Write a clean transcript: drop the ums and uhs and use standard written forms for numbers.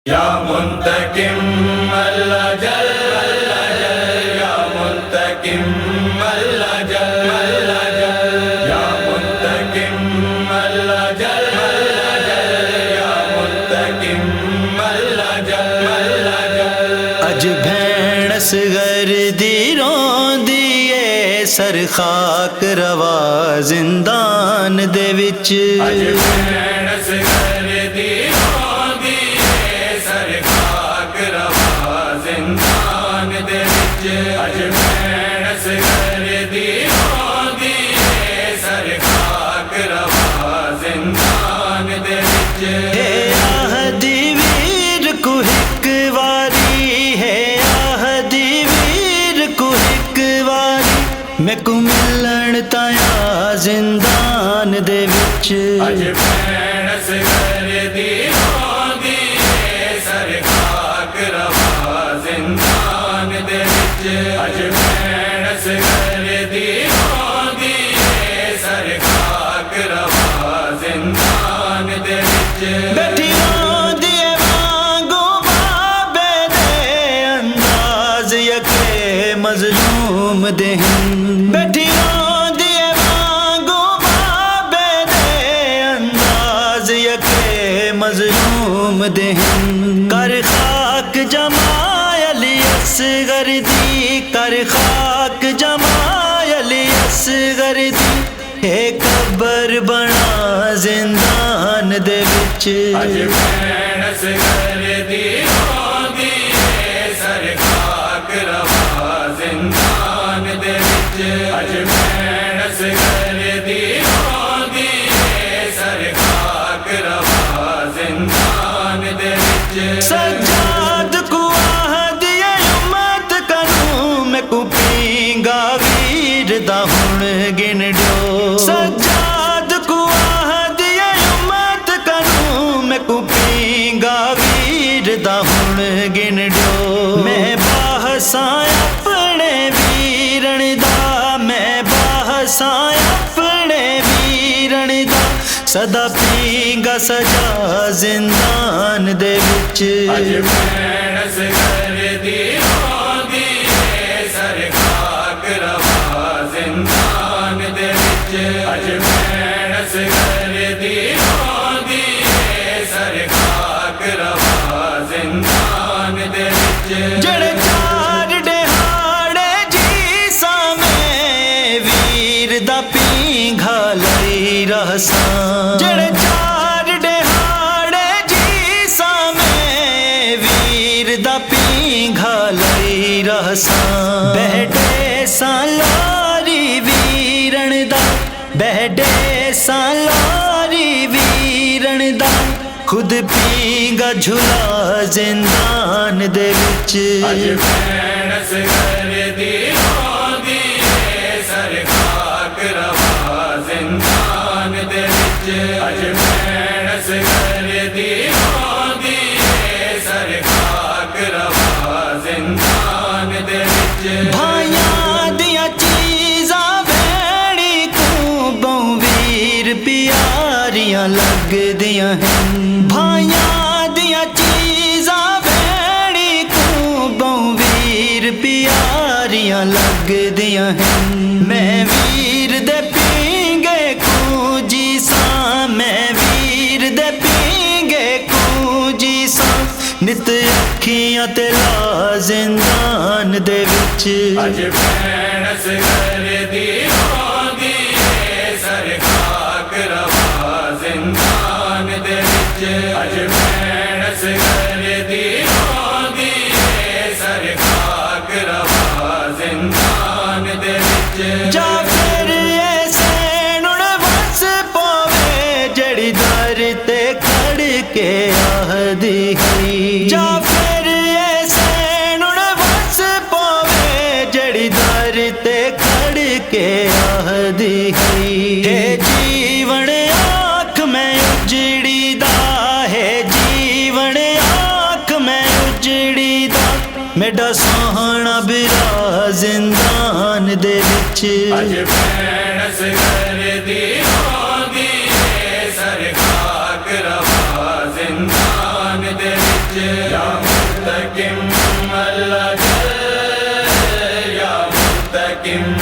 या मुंतकिम अल्लाह जल या मुंतकिम अल्लाह जल या मुंतकिम अल्लाह जल या मुंतकिम अल्लाह जल अज भैण असगर दी रोंदी ए सर खाक रवा जिंदान दे विच अज भैण असगर दी रोंदी ए सर खाक रवा जिंदान दे विच अज भैण असगर दी रोंदी ए सर खाक रवा जिंदान दे विच हे आहदी वीर को हिक वारी है आहदी वीर को हिक वारी मैं को मिलन ताया जिंदान दे विच अज भैण असगर दी रोंदी ए सर खाक रवा जिंदान दे विच अज भैण असगर दी रोंदी ए सर खाक रवा जिंदान दे विच बैठी रोंदी ए वांगू बाबे दे अंदाज यके मजलूम देहन बैठी रोंदी ए वांगू बाबे दे अंदाज यके मजलूम देहन कर खाक जमायली असगर दी कर खाक जमायली असगर दी हे कब्र बना जिंदान दे विच अज भैण असगर दी रोंदी ए सर खाक रवा जिंदान दे विच अज भैण असगर दी रोंदी ए सर खाक रवा जिंदान दे विच सज्जाद को आहद ये उम्मत करूं मैं को पींगा वीर दा हुण गिन ड्यो सज्जाद को आहद ये उम्मत करूं मैं को पींगा वीर दा हुण गिन ड्यो मैं बाहसां अपने वीरन दा मैं बाहसां अपने वीरन दा सदा पींगा सजा जिंदान दे विच अज भैण असगर दी रोंदी ए सर खाक रवा जिंदान दे विच अज भैण असगर दी रोंदी ए सर खाक रवा जिंदान दे विच जड़े चार दिहाड़े जी सामे वीर दा पींघा लई रहसां जड़े चार दिहाड़े जी सामे वीर दा पींघा लई रहसां बहडे सां लारी वीरन दा बहडे सां लारी वीरन दा खुद पींगा झूला जिंदान दे विच अज भैण असगर दी रोंदी ए सर खाक रवा जिंदान दे विच अज भैण असगर दी रोंदी ए सर खाक रवा जिंदान दे विच भाइयां दियां चीज़ां भैणी को बहु वीर प्यारियां लगदियां हैं भाइयां दियां चीज़ां भैणी को बहु वीर प्यारियां लगदियां हैं मैं वीर दे पींगे को जी सां मैं वीर दे पींगे को जी सां नित अखियां ते ला जिंदान दे विच अज भैण असगर दी रोंदी ए सर खाक रवा जिंदान दे विच अज भैण असगर दी रोंदी ए सर खाक रवा जिंदान दे विच जा फिर ऐसे नुण वस पावे जड़ी दर ते खड़ के आहदी है जा फिर ऐसे नुण वस पावे जड़ी दर ते खड़ के आहदी है जीवन आँख में उजड़ी दा है जीवन आँख में उजड़ी दा मेरा सोहना बिरा जिंदान दे विच अज भैण असगर दी रोंदी ए सर खाक रवा जिंदान दे विच या मुस्तकिम अल्लाह या मुस्तकिम